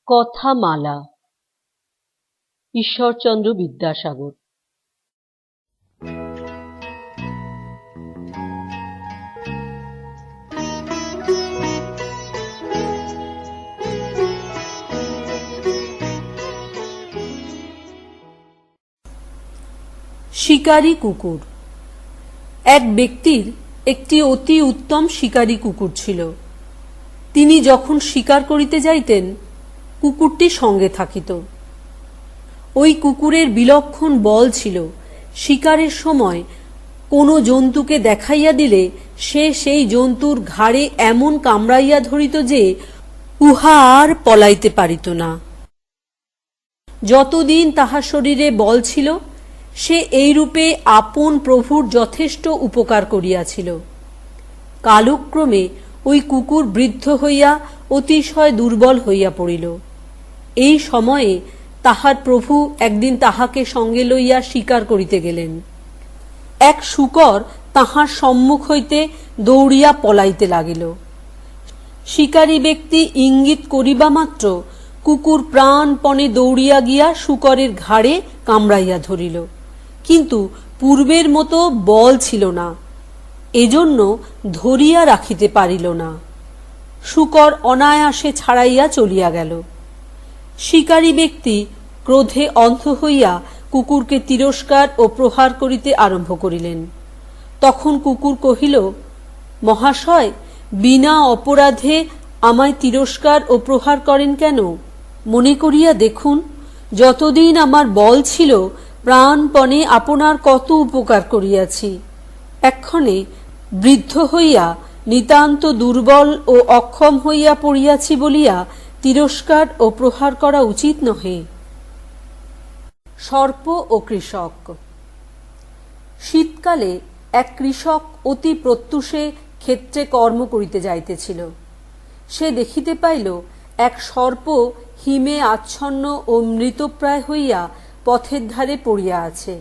কথামালা ঈশ্বরচন্দ্র বিদ্যাসাগর। শিকারী কুকুর। এক ব্যক্তির একটি অতি উত্তম শিকারী কুকুর ছিল। তিনি যখন শিকার করিতে যাইতেন, কুকুরটি সঙ্গে থাকিত। ওই কুকুরের বিলক্ষণ বল ছিল। শিকারের সময় কোনো জন্তুকে দেখাইয়া দিলে সে সেই জন্তুর ঘাড়ে এমন কামড়াইয়া ধরিত যে উহা আর পলাইতে পারিত না। যতদিন তাহার শরীরে বল ছিল, সে এইরূপে আপন প্রভুর যথেষ্ট উপকার করিয়াছিল। কালক্রমে ওই কুকুর বৃদ্ধ হইয়া অতিশয় দুর্বল হইয়া পড়িল। এই সময়ে তাহার প্রভু একদিন তাহাকে সঙ্গে লইয়া শিকার করিতে গেলেন। এক শূকর তাহার সম্মুখ হইতে দৌড়িয়া পলাইতে লাগিল। শিকারী ব্যক্তি ইঙ্গিত করিবা মাত্র কুকুর প্রাণপণে দৌড়িয়া গিয়া শূকরের ঘাড়ে কামড়াইয়া ধরিল, কিন্তু পূর্বের মতো বল ছিল না, এজন্য ধরিয়া রাখিতে পারিল না। শূকর অনায়াসে ছাড়াইয়া চলিয়া গেল। শিকারী ব্যক্তি ক্রোধে অন্ধ হইয়া কুকুরকে তিরস্কার ও প্রহার করিতে আরম্ভ করিলেন। তখন কুকুর কহিল, মহাশয়, বিনা অপরাধে আমায় তিরস্কার ও প্রহার করেন কেন? মনে করিয়া দেখুন, যতদিন আমার বল ছিল প্রাণপণে আপনার কত উপকার করিয়াছি। এক্ষণে বৃদ্ধ হইয়া নিতান্ত দুর্বল ও অক্ষম হইয়া পড়িয়াছি বলিয়া তিরস্কার ও প্রহার করা উচিত নহে। সর্প ও কৃষক। শীতকালে এক কৃষক অতি প্রত্যুষে ক্ষেত্রে কর্ম করিতে যাইতেছিল। সে দেখিতে পাইল এক সর্প হিমে আচ্ছন্ন ও মৃতপ্রায় হইয়া পথের ধারে পড়িয়া আছে।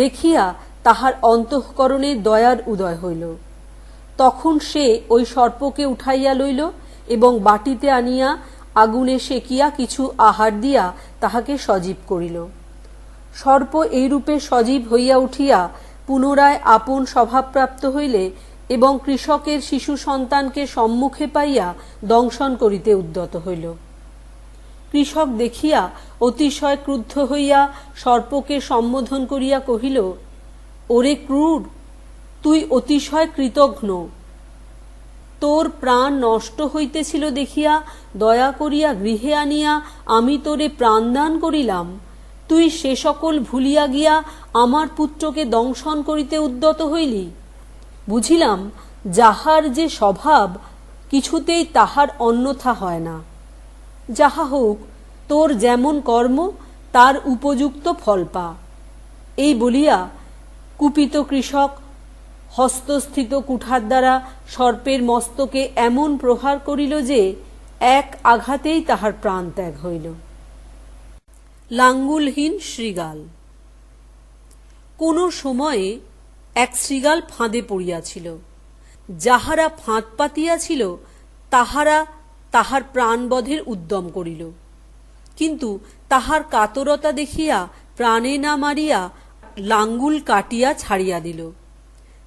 দেখিয়া তাহার অন্তঃকরণে দয়ার উদয় হইল। তখন সে ওই সর্পকে উঠাইয়া লইল এবং বাটিতে আনিয়া আগুনে সেকিয়া কিছু আহার দিয়া তাহাকে সজীব করিল। সর্প এইরূপে সজীব হইয়া উঠিয়া পুনরায় আপন স্বভাবপ্রাপ্ত হইলে এবং কৃষকের শিশু সন্তানকে সম্মুখে পাইয়া দংশন করিতে উদ্যত হইল। কৃষক দেখিয়া অতিশয় ক্রুদ্ধ হইয়া সর্পকে সম্বোধন করিয়া কহিল, ওরে ক্রূর, তুই অতিশয় কৃতঘ্ন। তোর প্রাণ নষ্ট হইতেছিল দেখিয়া দয়া করিয়া গৃহে আনিয়া আমি তোরে প্রাণদান করিলাম। তুই সে সকল ভুলিয়া গিয়া আমার পুত্রকে দংশন করিতে উদ্যত হইলি। বুঝিলাম, যাহার যে স্বভাব কিছুতেই তাহার অন্যথা হয় না। যাহা হোক, তোর যেমন কর্ম তার উপযুক্ত ফল পা। এই বলিয়া কুপিত কৃষক হস্তস্থিত কুঠার দ্বারা সর্পের মস্তকে এমন প্রহার করিল যে এক আঘাতেই তাহার প্রাণ ত্যাগ হইল। লাঙ্গুলহীন শৃগাল। কোন সময়ে এক শৃগাল ফাঁদে পড়িয়াছিল। যাহারা ফাঁদ পাতিয়াছিল তাহারা তাহার প্রাণবধের উদ্যম করিল, কিন্তু তাহার কাতরতা দেখিয়া প্রাণে না মারিয়া লাঙ্গুল কাটিয়া ছাড়িয়া দিল।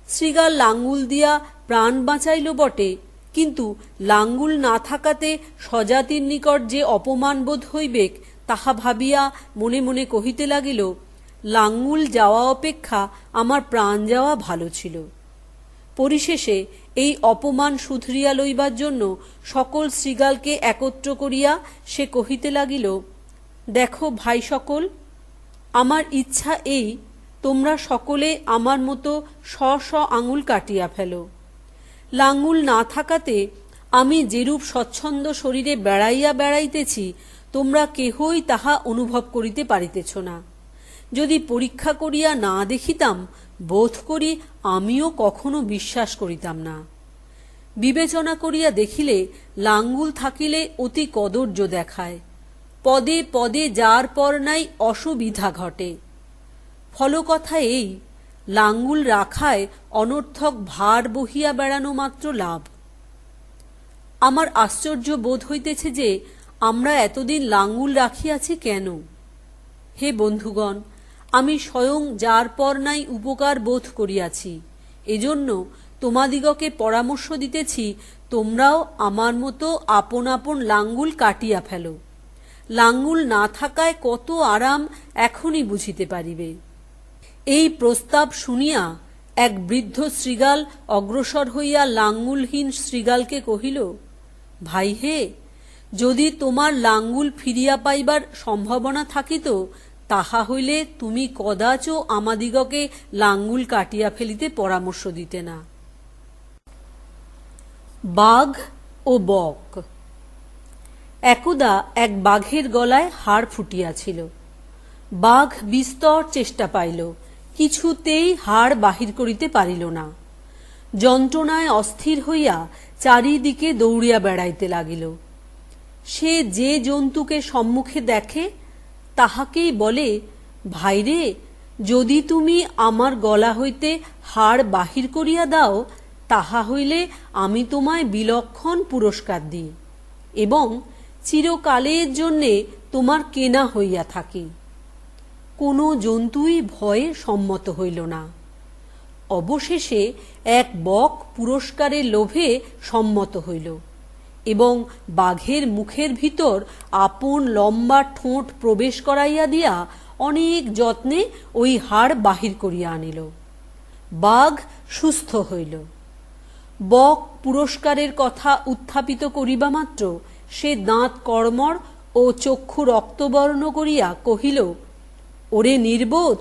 শৃগাল লাঙ্গুল দিয়া প্রাণ বাঁচাইল বটে, কিন্তু লাঙ্গুল না থাকাতে স্বজাতির নিকট যে অপমান বোধ হইবেক তাহা ভাবিয়া মনে মনে কহিতে লাগিল, লাঙ্গুল যাওয়া অপেক্ষা আমার প্রাণ যাওয়া ভালো ছিল। পরিশেষে এই অপমান শুধরিয়া লইবার জন্য সকল শৃগালকে একত্র করিয়া সে কহিতে লাগিল, দেখো ভাই সকল, আমার ইচ্ছা এই, তোমরা সকলে আমার মতো আঙুল কাটিয়া ফেলো। লাঙ্গুল না থাকাতে আমি যেরূপ স্বচ্ছন্দ শরীরে বেড়াইয়া বেড়াইতেছি তোমরা কেহই তাহা অনুভব করিতে পারিতেছ না। যদি পরীক্ষা করিয়া না দেখিতাম বোধ করি আমিও কখনো বিশ্বাস করিতাম না। বিবেচনা করিয়া দেখিলে লাঙ্গুল থাকিলে অতি কদর্য দেখায়, পদে পদে যার পর নাই অসুবিধা ঘটে। ফলকথা এই, লাঙ্গুল রাখায় অনর্থক ভার বহিয়া বেড়ানো মাত্র লাভ। আমার আশ্চর্য বোধ হইতেছে যে আমরা এতদিন লাঙ্গুল রাখিয়াছি কেন? হে বন্ধুগণ, আমি স্বয়ং যার পর নাই উপকার বোধ করিয়াছি, এজন্য তোমাদিগকে পরামর্শ দিতেছি, তোমরাও আমার মতো আপন আপন লাঙ্গুল কাটিয়া ফেলো। লাঙ্গুল না থাকায় কত আরাম এখনই বুঝিতে পারিবে। এই প্রস্তাব শুনিয়া এক বৃদ্ধ শৃগাল অগ্রসর হইয়া লাঙ্গুলহীন শৃগালকে কহিল, ভাই হে, যদি তোমার লাঙ্গুল ফিরিয়া পাইবার সম্ভাবনা থাকিত, তাহা হইলে তুমি কদাচ আমাদিগকে লাঙ্গুল কাটিয়া ফেলিতে পরামর্শ দিতে না। বাঘ ও বক। একদা এক বাঘের গলায় হাড় ফুটিয়াছিল। বাঘ বিস্তর চেষ্টা পাইল, কিছুতেই হাড় বাহির করিতে পারিল না। যন্ত্রণায় অস্থির হইয়া চারিদিকে দৌড়িয়া বেড়াইতে লাগিল। সে যে জন্তুকে সম্মুখে দেখে তাহাকেই বলে, ভাইরে, যদি তুমি আমার গলা হইতে হাড় বাহির করিয়া দাও, তাহা হইলে আমি তোমায় বিলক্ষণ পুরস্কার দিই এবং চিরকালের জন্যে তোমার কেনা হইয়া থাকি। কোনো জন্তুই ভয়ে সম্মত হইল না। অবশেষে এক বক পুরস্কারের লোভে সম্মত হইল এবং বাঘের মুখের ভিতর আপন লম্বা ঠোঁট প্রবেশ করাইয়া দিয়া অনেক যত্নে ওই হাড় বাহির করিয়া আনিল। বাঘ সুস্থ হইল। বক পুরস্কারের কথা উত্থাপিত করিবা মাত্র সে দাঁত কড়মড় ও চক্ষু রক্তবর্ণ করিয়া কহিল, ওরে নির্বোধ,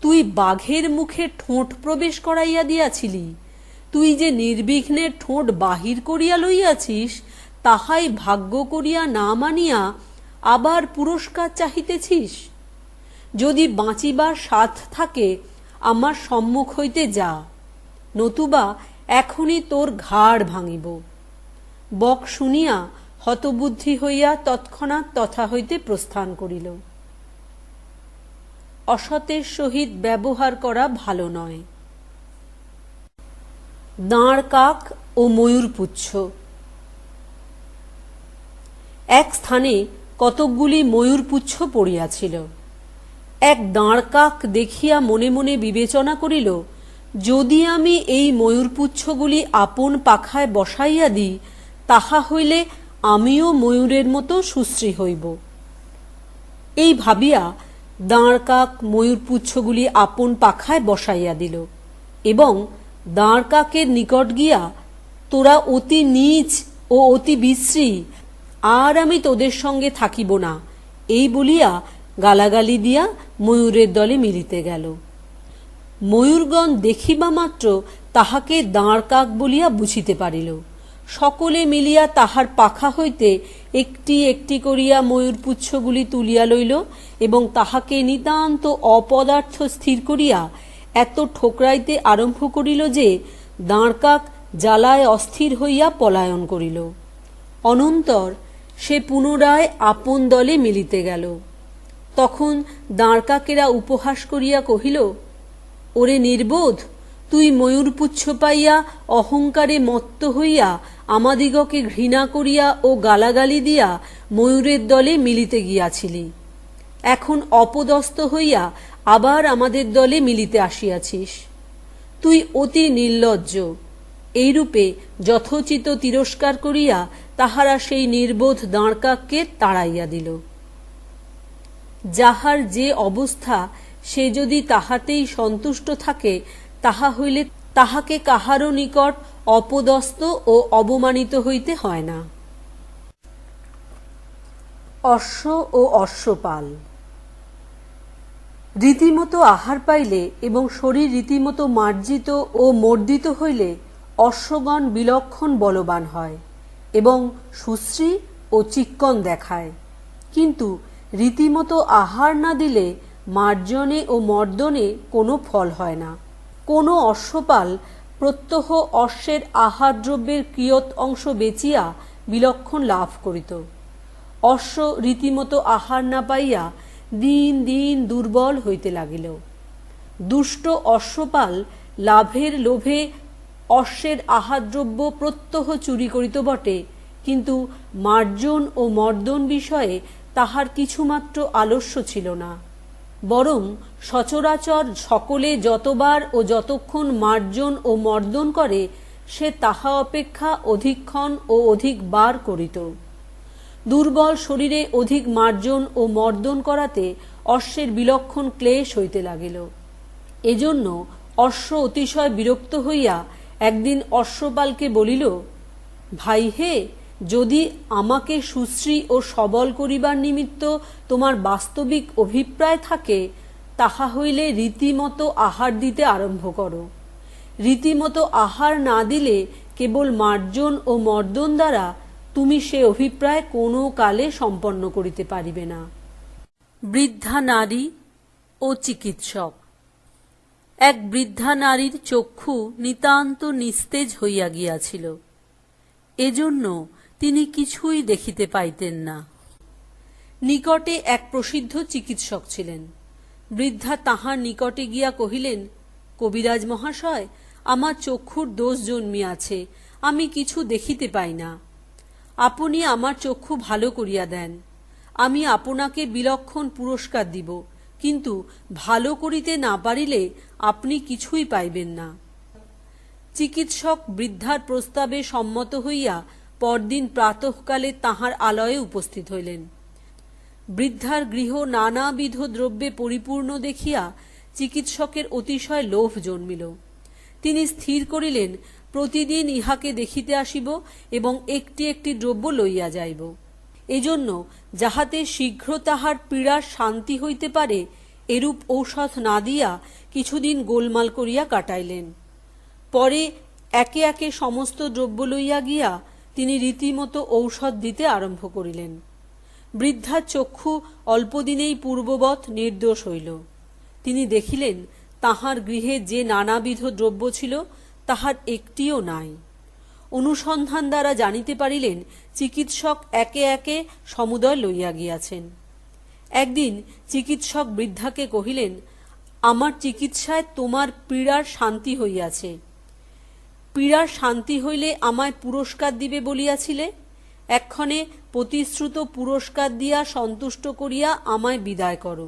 তুই বাঘের মুখে ঠোঁট প্রবেশ করাইয়া দিয়াছিলি। তুই যে নির্বিঘ্নে ঠোঁট বাহির করিয়া লইয়াছিস, তাহাই ভাগ্য করিয়া না মানিয়া আবার পুরস্কার চাহিতেছিস। যদি বাঁচিবার সাধ থাকে আমার সম্মুখ হইতে যা, নতুবা এখনই তোর ঘাড় ভাঙিব। বক শুনিয়া হতবুদ্ধি হইয়া তৎক্ষণাৎ তথা হইতে প্রস্থান করিল। অসতের সহিত ব্যবহার করা ভালো নয়। দাঁড় কাক ও ময়ূরপুচ্ছ। এক স্থানে কতকগুলি ময়ূরপুচ্ছ পড়িয়াছিল। এক দাঁড় কাক দেখিয়া মনে মনে বিবেচনা করিল, যদি আমি এই ময়ূরপুচ্ছগুলি আপন পাখায় বসাইয়া দিই, তাহা হইলে আমিও ময়ূরের মতো সুশ্রী হইব। এই ভাবিয়া দাঁড় কাক ময়ূরপুচ্ছগুলি আপন পাখায় বসাইয়া দিল এবং দাঁড় কাকের নিকট গিয়া, তোরা অতি নীচ ও অতি বিশ্রী, আর আমি তোদের সঙ্গে থাকিব না, এই বলিয়া গালাগালি দিয়া ময়ূরের দলে মিলিতে গেল। ময়ূরগণ দেখিবা মাত্র তাহাকে দাঁড় কাক বলিয়া বুঝিতে পারিল। সকলে মিলিয়া তাহার পাখা হইতে একটি একটি করিয়া ময়ূরপুচ্ছগুলি তুলিয়া লইল এবং তাহাকে নিতান্ত অপদার্থ স্থির করিয়া এত ঠোকরাইতে আরম্ভ করিল যে দাঁড় কাক জ্বালায় অস্থির হইয়া পলায়ন করিল। অনন্তর সে পুনরায় আপন দলে মিলিতে গেল। তখন দাঁড় কাকেরা উপহাস করিয়া কহিল, ওরে নির্বোধ, তুই ময়ূরপুচ্ছ পাইয়া অহংকারে মত্ত হইয়া আমাদিগকে ঘৃণা করিয়া ও গালাগালি দিয়া ময়ূরের দলে মিলিতে গিয়াছিলি। এখন অপদস্থ হইয়া আবার আমাদের দলে মিলিতে আসিয়াছিস। তুই অতি নির্লজ্জ। এইরূপে যথোচিত তিরস্কার করিয়া তাহারা সেই নির্বোধ দাঁড় কাককে তাড়াইয়া দিল। যাহার যে অবস্থা সে যদি তাহাতেই সন্তুষ্ট থাকে, তাহা হইলে তাহাকে কাহারও নিকট অপদস্থ ও অবমানিত হইতে হয় না। অশ্ব ও অশ্বপাল। রীতিমতো আহার পাইলে এবং শরীর রীতিমতো মার্জিত ও মর্দিত হইলে অশ্বগণ বিলক্ষণ বলবান হয় এবং সুশ্রী ও চিক্কণ দেখায়। কিন্তু রীতিমতো আহার না দিলে মার্জনে ও মর্দনে কোনো ফল হয় না। কোনো অশ্বপাল প্রত্যহ অশ্বের আহার দ্রব্যের কিয়ৎ অংশ বেচিয়া বিলক্ষণ লাভ করিত। অশ্ব রীতিমতো আহার না পাইয়া দিন দিন দুর্বল হইতে লাগিল। দুষ্ট অশ্বপাল লাভের লোভে অশ্বের আহারদ্রব্য প্রত্যহ চুরি করিত বটে, কিন্তু মার্জন ও মর্দন বিষয়ে তাহার কিছুমাত্র আলস্য ছিল না, বরং সচরাচর সকলে যতবার ও যতক্ষণ মার্জন ও মর্দন করে সে তাহা অপেক্ষা অধিকক্ষণ ও অধিকবার করিত। দুর্বল শরীরে অধিক মার্জন ও মর্দন করাতে অশ্বের বিলক্ষণ ক্লেশ হইতে লাগিল। এজন্য অশ্ব অতিশয় বিরক্ত হইয়া একদিন অশ্বপালকে বলিল, ভাই হে, যদি আমাকে সুশ্রী ও সবল করিবার নিমিত্ত তোমার বাস্তবিক অভিপ্রায় থাকে, তাহা হইলে রীতিমতো আহার দিতে আরম্ভ করো। রীতিমতো আহার না দিলে কেবল মার্জন ও মর্দন দ্বারা তুমি সে অভিপ্রায় কোনো কালে সম্পন্ন করিতে পারিবে না। বৃদ্ধা নারী ও চিকিৎসক। এক বৃদ্ধা নারীর চক্ষু নিতান্ত নিস্তেজ হইয়া গিয়াছিল, এজন্য তিনি কিছুই দেখিতে পাইতেন না। নিকটে এক প্রসিদ্ধ চিকিৎসক ছিলেন। বৃদ্ধা তাহার নিকটে গিয়া কহিলেন, কবিরাজ মহাশয়, আমার চক্ষুর দোষ জন্মিয়াছে, আমি কিছু দেখিতে পাই না। আপনি আমার চক্ষু ভালো করিয়া দেন, আমি আপনাকে বিলক্ষণ পুরস্কার দিব, কিন্তু ভালো করিতে না পারিলে আপনি কিছুই পাইবেন না। চিকিৎসক বৃদ্ধার প্রস্তাবে সম্মত হইয়া পরদিন প্রাতঃকালে তাহার আলয়ে উপস্থিত হইলেন। বৃদ্ধার গৃহ নানাবিধ দ্রব্যে পরিপূর্ণ দেখিয়া চিকিৎসকের অতিশয় লোভ জন্মিল। তিনি স্থির করিলেন, প্রতিদিন ইহাকে দেখিতে আসিব এবং একটি একটি দ্রব্য লইয়া যাইব। এজন্য যাহাতে শীঘ্র তাহার পীড়ার শান্তি হইতে পারে এরূপ ঔষধ না দিয়া কিছুদিন গোলমাল করিয়া কাটাইলেন। পরে একে একে সমস্ত দ্রব্য লইয়া গিয়া তিনি রীতিমতো ঔষধ দিতে আরম্ভ করিলেন। বৃদ্ধার চক্ষু অল্পদিনেই পূর্ববৎ নির্দোষ হইল। তিনি দেখিলেন তাহার গৃহে যে নানাবিধ দ্রব্য ছিল তাহার একটিও নাই। অনুসন্ধান দ্বারা জানিতে পারিলেন চিকিৎসক একে একে সমুদয় লইয়া গিয়াছেন। একদিন চিকিৎসক বৃদ্ধাকে কহিলেন, আমার চিকিৎসায় তোমার পীড়ার শান্তি হইয়াছে। পীড়ার শান্তি হইলে আমায় পুরস্কার দিবে বলিয়াছিলে, এক্ষণে প্রতিশ্রুত পুরস্কার দিয়া সন্তুষ্ট করিয়া আমায় বিদায় করো।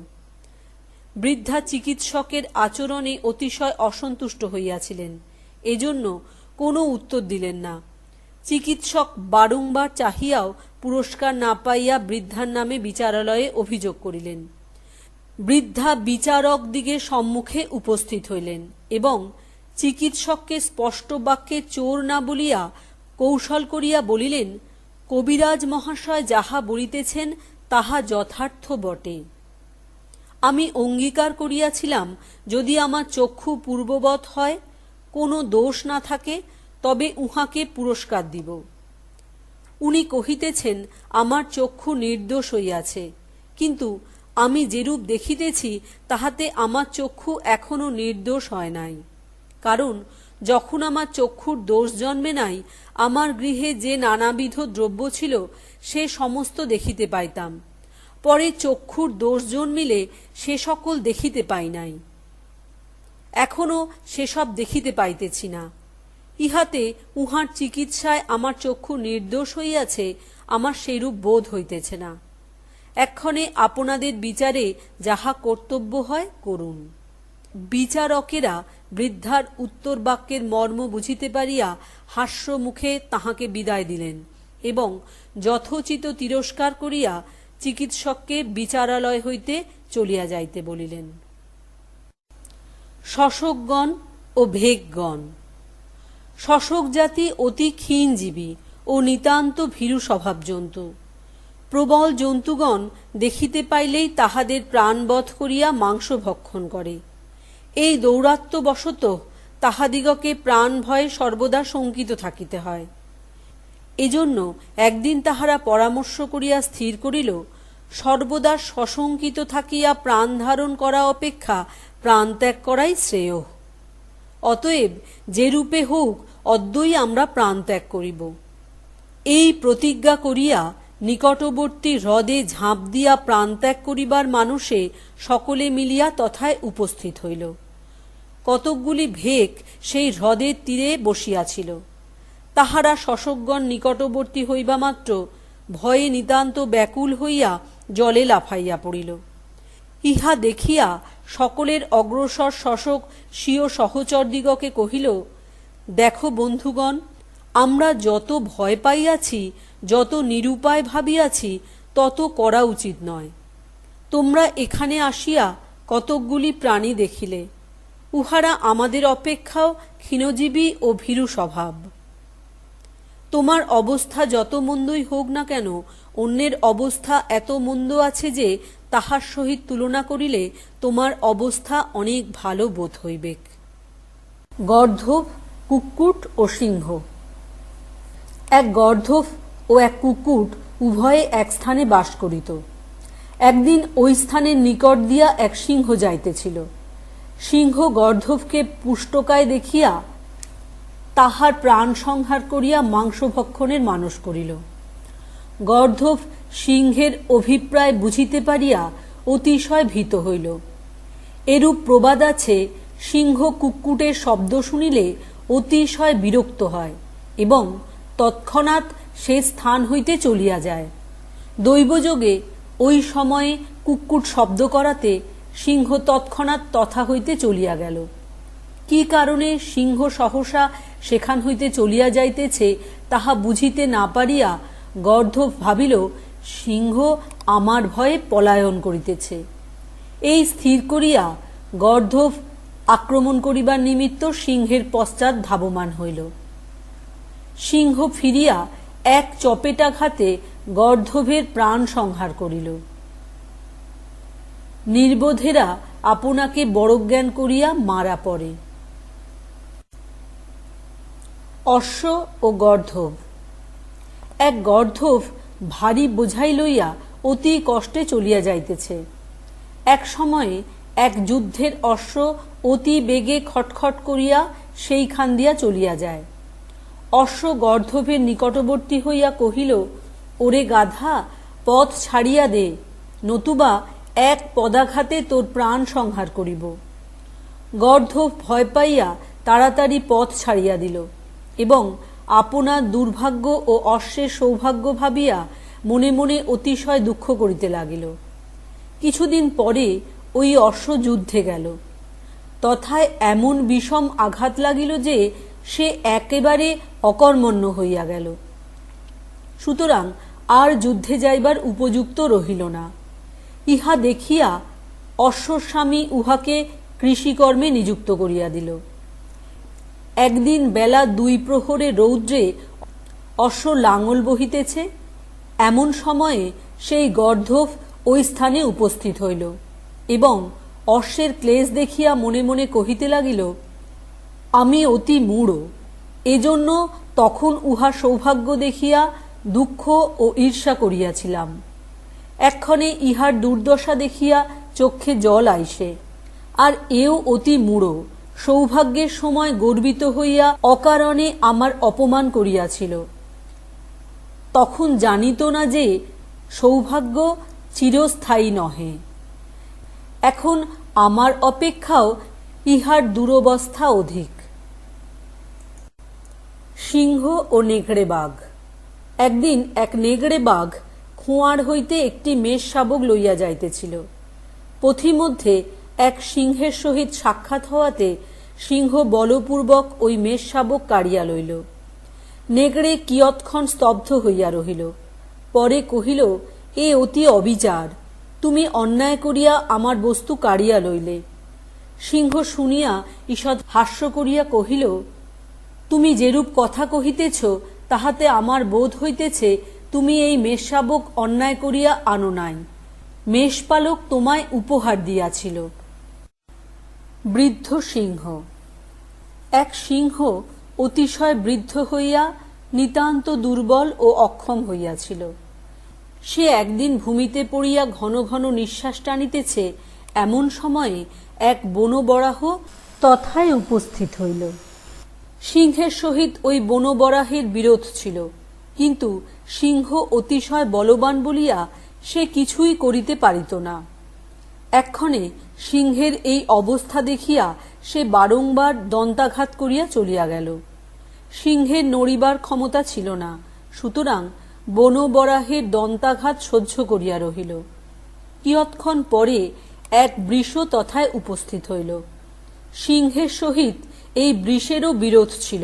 বৃদ্ধা চিকিৎসকের আচরণে অতিশয় অসন্তুষ্ট হইয়াছিলেন, এজন্য কোনো উত্তর দিলেন না। চিকিৎসক বারংবার চাহিয়াও পুরস্কার না পাইয়া বৃদ্ধার নামে বিচারালয়ে অভিযোগ করিলেন। বৃদ্ধা বিচারক দিগের সম্মুখে উপস্থিত হইলেন এবং চিকিৎসককে স্পষ্ট বাক্যে চোর না বলিয়া কৌশল করিয়া বলিলেন, কবিরাজ মহাশয় যাহা বলিতেছেন তাহা যথার্থ বটে। আমি অঙ্গীকার করিয়াছিলাম, যদি আমার চক্ষু পূর্ববৎ হয়, কোনো দোষ না থাকে, তবে উহাকে পুরস্কার দিব। উনি কহিতেছেন আমার চক্ষু নির্দোষ হইয়াছে, কিন্তু আমি যেরূপ দেখিতেছি তাহাতে আমার চক্ষু এখনো নির্দোষ হয় নাই। কারণ যখন আমার চক্ষুর দোষ জন্মে নাই, আমার গৃহে যে নানাবিধ দ্রব্য ছিল সে সমস্ত দেখিতে পাইতাম। পরে চক্ষুর দোষ জন্মিলে সে সকল দেখিতে পাই নাই, এখনো সেসব দেখিতে পাইতেছি না। ইহাতে উহার চিকিৎসায় আমার চক্ষু নির্দোষ হইয়াছে আমার সেইরূপ বোধ হইতেছে না। এক্ষণে আপনাদের বিচারে যাহা কর্তব্য হয় করুন। বিচারকেরা বৃদ্ধার উত্তর বাক্যের মর্ম বুঝিতে পারিয়া হাস্য মুখে তাহাকে বিদায় দিলেন এবং যথোচিত তিরস্কার করিয়া চিকিৎসককে বিচারালয় হইতে চলিয়া যাইতে বলিলেন। শোষকগণ ও ভেকগণ। শোষক জাতি অতি ক্ষীণজীবী ও নিতান্ত ভীরু স্বভাব জন্তু। প্রবল জন্তুগণ দেখিতে পাইলেই তাহাদের প্রাণবধ করিয়া মাংস ভক্ষণ করে। এই দৌরাত্ম্যবশত তাহাদিগকে প্রাণ ভয়ে সর্বদা শঙ্কিত থাকিতে হয়। এজন্য একদিন তাহারা পরামর্শ করিয়া স্থির করিল, সর্বদা সশঙ্কিত থাকিয়া প্রাণ ধারণ করা অপেক্ষা প্রাণত্যাগ করাই শ্রেয়। অতএব যেরূপে হোক অদ্যই আমরা প্রাণত্যাগ করিব। এই প্রতিজ্ঞা করিয়া নিকটবর্তী হ্রদে ঝাঁপ দিয়া প্রাণত্যাগ করিবার মানুষে সকলে মিলিয়া তথায় উপস্থিত হইল। কতকগুলি ভেক সেই হ্রদের তীরে বসিয়াছিল। তাহারা শশকগণ নিকটবর্তী হইবা মাত্র ভয়ে নিতান্ত ব্যাকুল হইয়া জলে লাফাইয়া পড়িল। ইহা দেখিয়া সকলের অগ্রসর শশক স্বীয় সহচরদিগকে কহিল, দেখো বন্ধুগণ, আমরা যত ভয় পাইয়াছি, যত নিরুপায় ভাবিয়াছি, তত করা উচিত নয়। তোমরা এখানে আসিয়া কতকগুলি প্রাণী দেখিলে, উহারা আমাদের অপেক্ষাও ক্ষীণজীবী ও ভীরু স্বভাব। তোমার অবস্থা যত মন্দই হোক না কেন, অন্যের অবস্থা এত মন্দ আছে যে তাহার সহিত তুলনা করিলে তোমার অবস্থা অনেক ভালো বোধ হইবেক। গর্ধব, কুক্কুট ও সিংহ। এক গর্ধব ও এক কুক্কুট উভয়ে এক স্থানে বাস করিত। একদিন ওই স্থানের নিকট দিয়া এক সিংহ যাইতেছিল। সিংহ গর্ধবকে পুষ্টকায় দেখিয়া তাহার প্রাণ সংহার করিয়া মাংস ভক্ষণের মানস করিল। গর্ধব সিংহের অভিপ্রায় বুঝিতে পারিয়া অতিশয় ভীত হইল। এরূপ প্রবাদ আছে, সিংহ কুক্কুটের শব্দ শুনিলে অতিশয় বিরক্ত হয় এবং তৎক্ষণাৎ সে স্থান হইতে চলিয়া যায়। দৈবযোগে ওই সময়ে কুক্কুট শব্দ করাতে সিংহ তৎক্ষণাৎ তথা হইতে চলিয়া গেল। কি কারণে সিংহ সহসা সেখান হইতে চলিয়া যাইতেছে তাহা বুঝিতে না পারিয়া গর্ধব ভাবিল, সিংহ আমার ভয়ে পলায়ন করিতেছে। এই স্থির করিয়া গর্ধব আক্রমণ করিবার নিমিত্ত সিংহের পশ্চাৎ ধাবমান হইল। সিংহ ফিরিয়া এক চপেটাঘাতে গর্ধবের প্রাণ সংহার করিল। নির্বোধেরা আপনাকে বড়জ্ঞান করিয়া মারা পড়ে। অশ্ব ও গর্ধব। এক গর্ধব ভারী বোঝাই লইয়া অতি কষ্টে চলিয়া যাইতেছে। এক সময়ে এক যুদ্ধের অশ্ব অতি বেগে খটখট করিয়া সেইখান দিয়া চলিয়া যায়। অশ্ব গর্ধবের নিকটবর্তী হইয়া কহিল, ওরে গাধা, পথ ছাড়িয়া দে, নতুবা এক পদাঘাতে তোর প্রাণ সংহার করিব। গর্ধব ভয় পাইয়া তাড়াতাড়ি পথ ছাড়িয়া দিল এবং আপনার দুর্ভাগ্য ও অশ্বের সৌভাগ্য ভাবিয়া মনে মনে অতিশয় দুঃখ করিতে লাগিল। কিছুদিন পরে ওই অশ্ব যুদ্ধে গেল। তথায় এমন বিষম আঘাত লাগিল যে সে একেবারে অকর্মণ্য হইয়া গেল। সুতরাং আর যুদ্ধে যাইবার উপযুক্ত রহিল না। ইহা দেখিয়া অশ্বস্বামী উহাকে কৃষিকর্মে নিযুক্ত করিয়া দিল। একদিন বেলা 2 প্রহরে রৌদ্রে অশ্ব লাঙল বহিতেছে, এমন সময়ে সেই গর্ধব ওই স্থানে উপস্থিত হইল এবং অশ্বের ক্লেশ দেখিয়া মনে মনে কহিতে লাগিল, আমি অতি মূঢ়, এজন্য তখন উহা সৌভাগ্য দেখিয়া দুঃখ ও ঈর্ষা করিয়াছিলাম। এক্ষণে ইহার দুর্দশা দেখিয়া চক্ষে জল আইসে। আর এও অতি মূঢ়, সৌভাগ্যের সময় গর্বিত হইয়া অকারণে আমার অপমান করিয়াছিল। তখন জানিত না যে সৌভাগ্য চিরস্থায়ী নহে। এখন আমার অপেক্ষাও ইহার দুরবস্থা অধিক। সিংহ ও নেগড়ে বাঘ। একদিন এক নেগড়ে বাঘ খোঁয়ার হইতে একটি মেষ শাবক লইয়া যাইতেছিল। পথিমধ্যে এক সিংহের সহিত সাক্ষাৎ হওয়াতে সিংহ বলপূর্বক ওই মেষ শাবক কাড়িয়া লইল। নেগড়ে কিয়ৎক্ষণ স্তব্ধ হইয়া রহিল, পরে কহিল, এ অতি অবিচার, তুমি অন্যায় করিয়া আমার বস্তু কাড়িয়া লইলে। সিংহ শুনিয়া ঈষৎ হাস্য করিয়া কহিল, তুমি যেরূপ কথা কহিতেছ তাহাতে আমার বোধ হইতেছে তুমি এই মেষশাবক অন্যায় করিয়া আনো নাই, মেষপালক তোমায় উপহার দিয়াছিল। বৃদ্ধ সিংহ। এক সিংহ অতিশয় বৃদ্ধ হইয়া নিতান্ত দুর্বল ও অক্ষম হইয়াছিল। সে একদিন ভূমিতে পড়িয়া ঘন ঘন নিঃশ্বাস টানিতেছে, এমন সময়ে এক বনবরাহ তথায় উপস্থিত হইল। সিংহের সহিত ওই বনবরাহের বিরোধ ছিল, কিন্তু সিংহ অতিশয় বলবান বলিয়া সে কিছুই করিতে পারিত না। এক্ষণে সিংহের এই অবস্থা দেখিয়া সে বারংবার দন্তাঘাত করিয়া চলিয়া গেল। সিংহের নড়িবার ক্ষমতা ছিল না, সুতরাং বনবরাহের দন্তাঘাত সহ্য করিয়া রহিল। কিয়ৎক্ষণ পরে এক বৃষ তথায় উপস্থিত হইল। সিংহের সহিত এই বৃষেরও বিরোধ ছিল।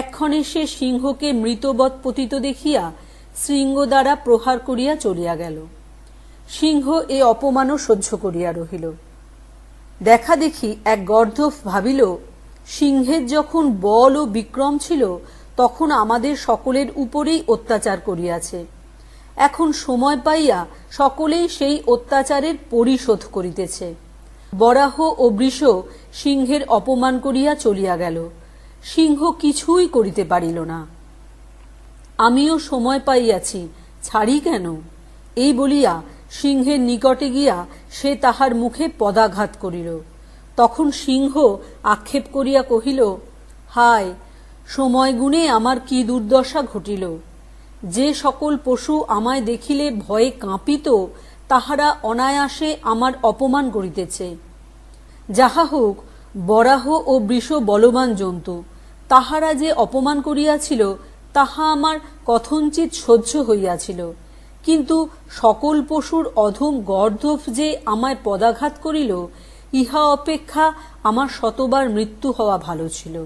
এক্ষণে সে সিংহকে মৃতবৎ পতিত দেখিয়া শৃঙ্গ দ্বারা প্রহার করিয়া চলিয়া গেল। সিংহ এ অপমানও সহ্য করিয়া রহিল। দেখা দেখি এক গর্দভ ভাবিল, সিংহের যখন বল ও বিক্রম ছিল তখন আমাদের সকলের উপরেই অত্যাচার করিয়াছে। এখন সময় পাইয়া সকলেই সেই অত্যাচারের পরিশোধ করিতেছে। বরাহ ও বৃষ সিংহের অপমান করিয়া চলিয়া গেল। সিংহ কিছুই করিতে পারিল না। আমিও সময় পাইয়াছি, ছাড়ি কেন? এই বলিয়া সিংহের নিকটে গিয়া সে তাহার মুখে পদাঘাত করিল। তখন সিংহ আক্ষেপ করিয়া কহিল, হায়, সময় গুণে আমার কি দুর্দশা ঘটিল! যে সকল পশু আমায় দেখিলে ভয়ে কাঁপিত, তাহারা অনায়াসে আমার অপমান করিতেছে। যাহা হোক, বরাহ ও বৃষ বলবান জন্তু, তাহারা যে অপমান করিয়াছিল তাহা আমার কথঞ্চিত সহ্য হইয়াছিল, কিন্তু সকল পশুর অধম গর্দভ যে আমায় পদাঘাত করিল, ইহা অপেক্ষা আমার শতবার মৃত্যু হওয়া ভালো ছিল।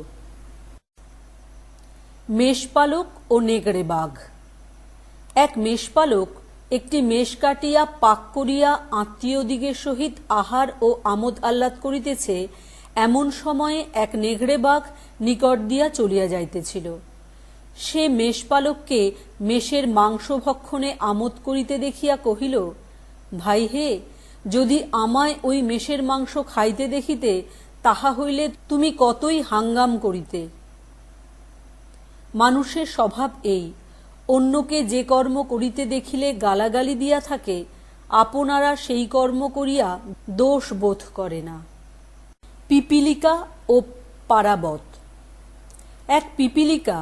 মেষপালক ও নেগড়ে বাঘ। এক মেষপালক একটি মেষ কাটিয়া পাক করিয়া আত্মীয়দিগের সহিত আহার ও আমোদ আহ্লাদ করিতেছে, এমন সময়ে এক নেগড়ে বাঘ নিকট দিয়া চলিয়া যাইতেছিল। সে মেষপালককে মেষের মাংস ভক্ষণে আমোদ করিতে দেখিয়া কহিল, ভাই হে, যদি আমায় ওই মেষের মাংস খাইতে দেখিতে, তাহা হইলে তুমি কতই হাঙ্গাম করিতে। মানুষের স্বভাব এই, অন্যকে যে কর্ম করিতে দেখিলে গালাগালি দিয়া থাকে, আপনারা সেই কর্ম করিয়া দোষ বোধ করে না। পিপিলিকা ও পারাবত। এক পিপিলিকা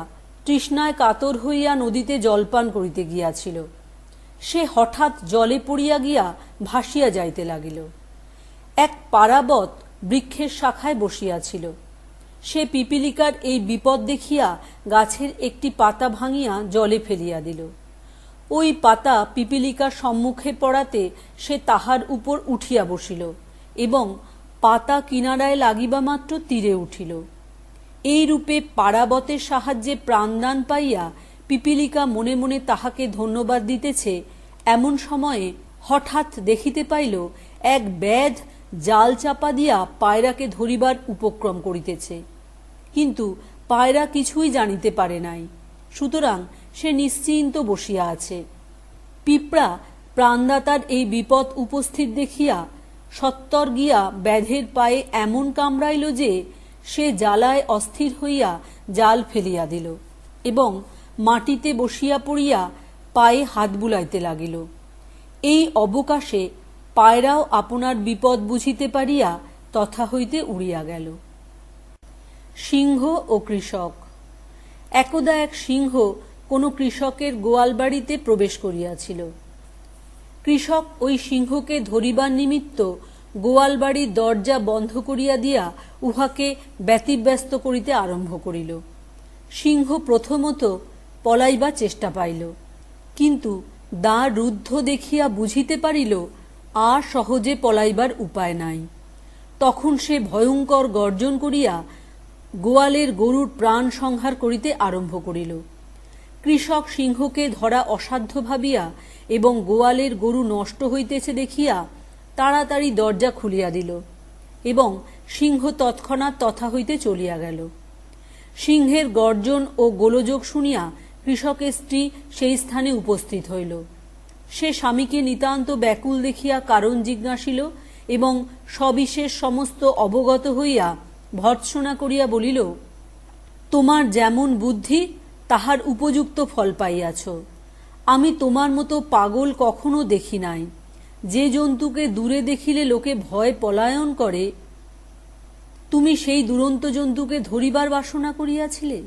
তৃষ্ণায় কাতর হইয়া নদীতে জলপান করিতে গিয়াছিল। সে হঠাৎ জলে পড়িয়া গিয়া ভাসিয়া যাইতে লাগিল। এক পারাবত বৃক্ষের শাখায় বসিয়াছিল। সে পিপিলিকার এই বিপদ দেখিয়া গাছের একটি পাতা ভাঙিয়া জলে ফেলিয়া দিল। ওই পাতা পিপিলিকার সম্মুখে পড়াতে সে তাহার উপর উঠিয়া বসিল এবং পাতা কিনারায় লাগিবা মাত্র তীরে উঠিল। এই রূপে পারাবতের সাহায্যে প্রাণদান পাইয়া পিপিলিকা মনে মনে তাহাকে ধন্যবাদ দিতেছে। এমন সময়ে হঠাৎ দেখিতে পাইল এক ব্যাধ জাল চাপা দিয়া পায়রাকে ধরিবার উপক্রম করিতেছে, কিন্তু পায়রা কিছুই জানিতে পারে নাই, সুতরাং সে নিশ্চিন্ত বসিয়া আছে। পিঁপড়া প্রাণদাতার এই বিপদ উপস্থিত দেখিয়া সত্বর গিয়া ব্যাধের পায়ে এমন কামড়াইল যে সে জ্বালায় অস্থির হইয়া জাল ফেলিয়া দিল এবং মাটিতে বসিয়া পড়িয়া পায়ে হাত বুলাইতে লাগিল। এই অবকাশে পায়রাও আপনার বিপদ বুঝিতে পারিয়া তথা হইতে উড়িয়া গেল। সিংহ ও কৃষক। একদা এক সিংহ কোনো কৃষকের গোয়াল বাড়িতে প্রবেশ করিয়াছিল। কৃষক ওই সিংহকে ধরিবার নিমিত্ত গোয়াল বাড়ির দরজা বন্ধ করিয়া দিয়া উহাকে ব্যতিব্যস্ত করিতে আরম্ভ করিল। সিংহ প্রথমত পলাইবার চেষ্টা পাইল, কিন্তু দ্বার রুদ্ধ দেখিয়া বুঝিতে পারিল আর সহজে পলাইবার উপায় নাই। তখন সে ভয়ঙ্কর গর্জন করিয়া গোয়ালের গরুর প্রাণ সংহার করিতে আরম্ভ করিল। কৃষক সিংহকে ধরা অসাধ্য ভাবিয়া এবং গোয়ালের গরু নষ্ট হইতেছে দেখিয়া তাড়াতাড়ি দরজা খুলিয়া দিল এবং সিংহ তৎক্ষণাৎ তথা হইতে চলিয়া গেল। সিংহের গর্জন ও গোলযোগ শুনিয়া কৃষকের স্ত্রী সেই স্থানে উপস্থিত হইল। সে স্বামীকে নিতান্ত ব্যাকুল দেখিয়া কারণ জিজ্ঞাসিল এবং সবিশেষ সমস্ত অবগত হইয়া ভর্ৎসনা করিয়া বলিল, তোমার যেমন বুদ্ধি তাহার উপযুক্ত ফল পাইয়াছ। আমি তোমার মতো পাগল কখনো দেখি নাই। যে জন্তুকে দূরে দেখিলে লোকে ভয় পলায়ন করে, তুমি সেই দুরন্ত জন্তুকে ধরিবার বাসনা করিয়াছিলে।